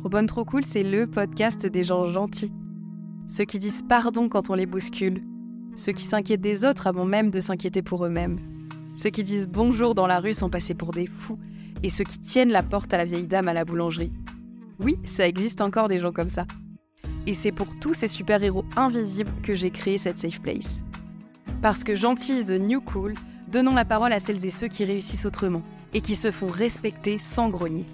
Trop bonne, trop cool, c'est le podcast des gens gentils. Ceux qui disent pardon quand on les bouscule. Ceux qui s'inquiètent des autres avant même de s'inquiéter pour eux-mêmes. Ceux qui disent bonjour dans la rue sans passer pour des fous. Et ceux qui tiennent la porte à la vieille dame à la boulangerie. Oui, ça existe encore des gens comme ça. Et c'est pour tous ces super-héros invisibles que j'ai créé cette safe place. Parce que gentil is the new cool, donnons la parole à celles et ceux qui réussissent autrement et qui se font respecter sans grogner.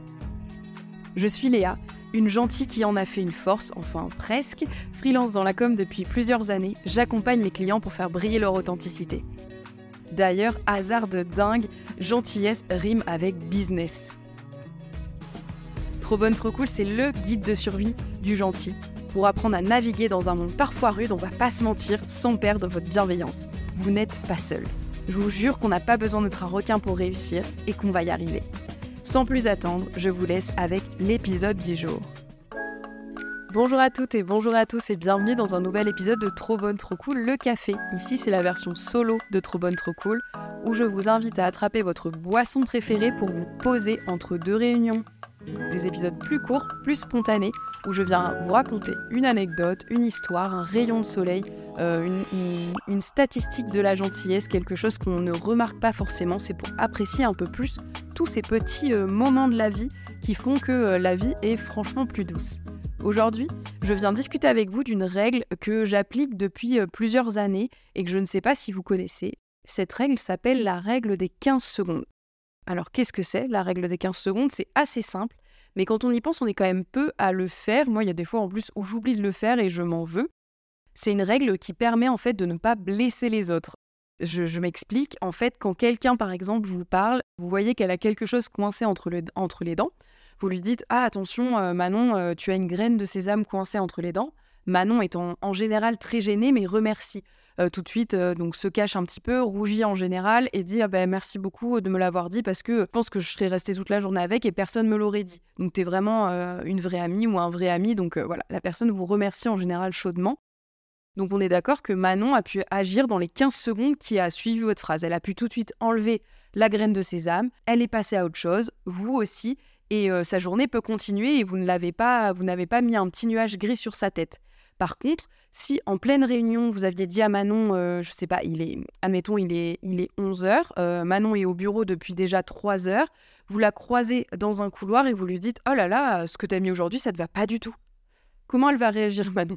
Je suis Léa, une gentille qui en a fait une force, enfin presque. Freelance dans la com depuis plusieurs années, j'accompagne mes clients pour faire briller leur authenticité. D'ailleurs, hasard de dingue, gentillesse rime avec business. Trop bonne, trop cool, c'est le guide de survie du gentil. Pour apprendre à naviguer dans un monde parfois rude, on va pas se mentir, sans perdre votre bienveillance. Vous n'êtes pas seul. Je vous jure qu'on n'a pas besoin d'être un requin pour réussir et qu'on va y arriver. Sans plus attendre, je vous laisse avec l'épisode du jour. Bonjour à toutes et bonjour à tous et bienvenue dans un nouvel épisode de Trop bonne, trop cool, le café. Ici, c'est la version solo de Trop bonne, trop cool, où je vous invite à attraper votre boisson préférée pour vous poser entre deux réunions. Des épisodes plus courts, plus spontanés, où je viens vous raconter une anecdote, une histoire, un rayon de soleil, une statistique de la gentillesse, quelque chose qu'on ne remarque pas forcément. C'est pour apprécier un peu plus tous ces petits moments de la vie qui font que la vie est franchement plus douce. Aujourd'hui, je viens discuter avec vous d'une règle que j'applique depuis plusieurs années et que je ne sais pas si vous connaissez. Cette règle s'appelle la règle des 15 secondes. Alors, qu'est-ce que c'est, la règle des 15 secondes ? C'est assez simple, mais quand on y pense, on est quand même peu à le faire. Moi, il y a des fois en plus où j'oublie de le faire et je m'en veux. C'est une règle qui permet en fait de ne pas blesser les autres. Je m'explique. En fait, quand quelqu'un, par exemple, vous parle, vous voyez qu'elle a quelque chose coincé entre les dents, vous lui dites « Ah, attention, Manon, tu as une graine de sésame coincée entre les dents ». Manon est en général très gênée, mais remercie. Tout de suite, donc se cache un petit peu, rougit en général et dit merci beaucoup de me l'avoir dit parce que je pense que je serais restée toute la journée avec et personne ne me l'aurait dit. Donc t'es vraiment une vraie amie ou un vrai ami, donc voilà, la personne vous remercie en général chaudement. Donc on est d'accord que Manon a pu agir dans les 15 secondes qui a suivi votre phrase. Elle a pu tout de suite enlever la graine de sésame, elle est passée à autre chose, vous aussi, et sa journée peut continuer et vous n'avez pas mis un petit nuage gris sur sa tête. Par contre, si en pleine réunion, vous aviez dit à Manon, je sais pas, il est 11h, Manon est au bureau depuis déjà 3 heures, vous la croisez dans un couloir et vous lui dites « Oh là là, ce que t'as mis aujourd'hui, ça te va pas du tout ». Comment elle va réagir, Manon ?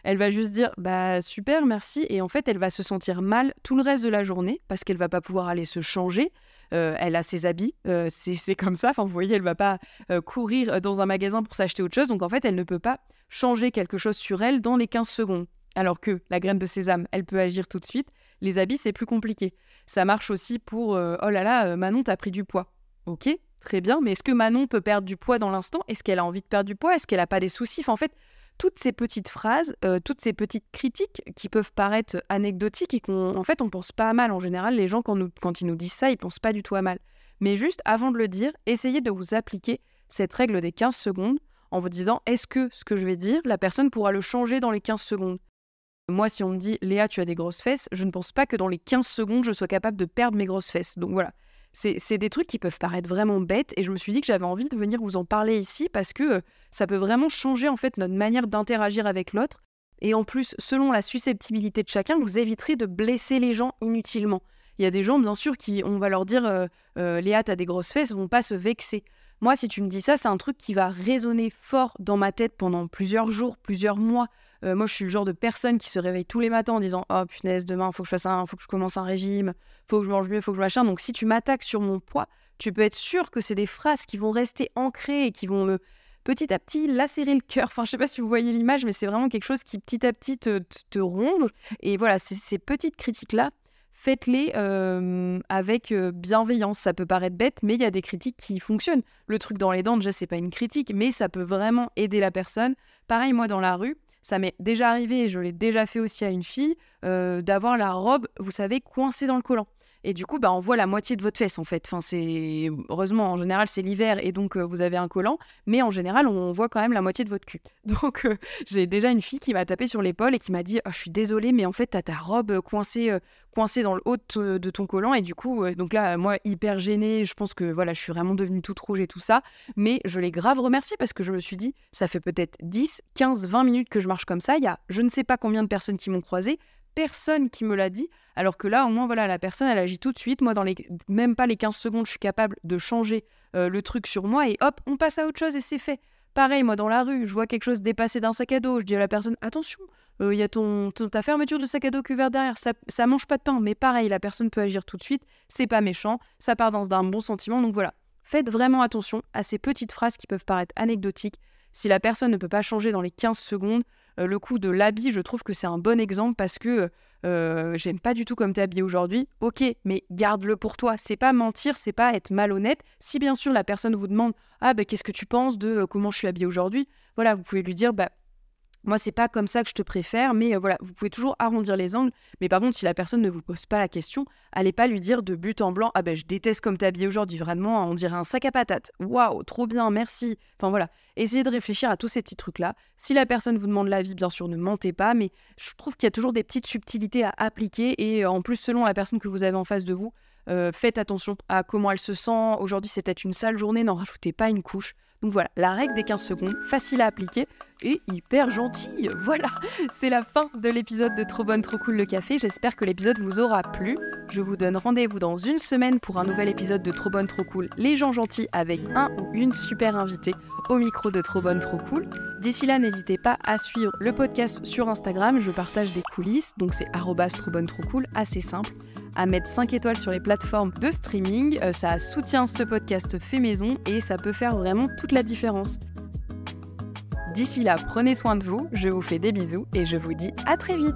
Elle va juste dire « Bah super, merci » et en fait, elle va se sentir mal tout le reste de la journée parce qu'elle va pas pouvoir aller se changer. Elle a ses habits, c'est comme ça. Enfin, vous voyez, elle va pas courir dans un magasin pour s'acheter autre chose. Donc en fait, elle ne peut pas changer quelque chose sur elle dans les 15 secondes. Alors que la graine de sésame, elle peut agir tout de suite. Les habits, c'est plus compliqué. Ça marche aussi pour oh là là, Manon, t'as pris du poids. Ok, très bien. Mais est-ce que Manon peut perdre du poids dans l'instant ? Est-ce qu'elle a envie de perdre du poids ? Est-ce qu'elle a pas des soucis ? Enfin, en fait, toutes ces petites phrases, toutes ces petites critiques qui peuvent paraître anecdotiques et on pense pas à mal. En général, les gens, quand ils nous disent ça, ils pensent pas du tout à mal. Mais juste, avant de le dire, essayez de vous appliquer cette règle des 15 secondes en vous disant, est-ce que ce que je vais dire, la personne pourra le changer dans les 15 secondes ? Moi, si on me dit « Léa, tu as des grosses fesses », je ne pense pas que dans les 15 secondes, je sois capable de perdre mes grosses fesses. Donc voilà. C'est des trucs qui peuvent paraître vraiment bêtes et je me suis dit que j'avais envie de venir vous en parler ici parce que ça peut vraiment changer en fait notre manière d'interagir avec l'autre et en plus, selon la susceptibilité de chacun, vous éviterez de blesser les gens inutilement. Il y a des gens, bien sûr, on va leur dire Léa, t'as des grosses fesses, vont pas se vexer. Moi, si tu me dis ça, c'est un truc qui va résonner fort dans ma tête pendant plusieurs jours, plusieurs mois. Moi, je suis le genre de personne qui se réveille tous les matins en disant « Oh punaise, demain, faut que je commence un régime, faut que je mange mieux, faut que je machin ». Donc, si tu m'attaques sur mon poids, tu peux être sûr que c'est des phrases qui vont rester ancrées et qui vont me, petit à petit, lacérer le cœur. Enfin, je sais pas si vous voyez l'image, mais c'est vraiment quelque chose qui, petit à petit, te ronge. Et voilà, ces petites critiques-là, faites-les avec bienveillance. Ça peut paraître bête, mais il y a des critiques qui fonctionnent. Le truc dans les dents, déjà, c'est pas une critique, mais ça peut vraiment aider la personne. Pareil, moi, dans la rue, ça m'est déjà arrivé, et je l'ai déjà fait aussi à une fille, d'avoir la robe, vous savez, coincée dans le collant. et du coup, on voit la moitié de votre fesse, en fait. Enfin, heureusement, en général, c'est l'hiver, et donc vous avez un collant, mais en général, on voit quand même la moitié de votre cul. Donc, j'ai déjà une fille qui m'a tapé sur l'épaule et qui m'a dit « Oh, je suis désolée, mais en fait, t'as ta robe coincée dans le haut de ton collant. » Et du coup, donc là, moi, hyper gênée, je pense que voilà, je suis vraiment devenue toute rouge et tout ça. Mais je l'ai grave remerciée parce que je me suis dit, ça fait peut-être 10, 15, 20 minutes que je marche comme ça. Il y a je ne sais pas combien de personnes qui m'ont croisée. Personne qui me l'a dit. Alors que là, au moins, voilà, la personne, elle agit tout de suite. Moi, même pas les 15 secondes, je suis capable de changer le truc sur moi et hop, on passe à autre chose et c'est fait. Pareil, moi, dans la rue, je vois quelque chose dépasser d'un sac à dos. Je dis à la personne, attention, il y a ta fermeture de sac à dos couvert derrière, ça mange pas de pain. Mais pareil, la personne peut agir tout de suite, c'est pas méchant, ça part dans un bon sentiment. Donc voilà, faites vraiment attention à ces petites phrases qui peuvent paraître anecdotiques. Si la personne ne peut pas changer dans les 15 secondes, le coup de l'habit, je trouve que c'est un bon exemple parce que j'aime pas du tout comme t'es habillé aujourd'hui. Ok, mais garde-le pour toi. C'est pas mentir, c'est pas être malhonnête. Si bien sûr la personne vous demande « Ah, qu'est-ce que tu penses de comment je suis habillée aujourd'hui ?» Voilà, vous pouvez lui dire « Moi, c'est pas comme ça que je te préfère, mais voilà, vous pouvez toujours arrondir les angles. Mais par contre, si la personne ne vous pose pas la question, allez pas lui dire de but en blanc « Ah je déteste comme t'es habillée aujourd'hui, vraiment, on dirait un sac à patates. Waouh, trop bien, merci. » Enfin voilà, essayez de réfléchir à tous ces petits trucs-là. Si la personne vous demande l'avis, bien sûr, ne mentez pas, mais je trouve qu'il y a toujours des petites subtilités à appliquer. Et en plus, selon la personne que vous avez en face de vous, faites attention à comment elle se sent. Aujourd'hui, c'est peut-être une sale journée, n'en rajoutez pas une couche. Donc voilà, la règle des 15 secondes, facile à appliquer et hyper gentille. Voilà, c'est la fin de l'épisode de Trop Bonne Trop Cool le café. J'espère que l'épisode vous aura plu. Je vous donne rendez-vous dans une semaine pour un nouvel épisode de Trop Bonne Trop Cool, les gens gentils, avec un ou une super invitée au micro de Trop Bonne Trop Cool. D'ici là, n'hésitez pas à suivre le podcast sur Instagram. Je partage des coulisses, donc c'est @trobonnetrocool, assez simple. À mettre 5 étoiles sur les plateformes de streaming. Ça soutient ce podcast fait maison et ça peut faire vraiment toute la différence. D'ici là, prenez soin de vous, je vous fais des bisous et je vous dis à très vite.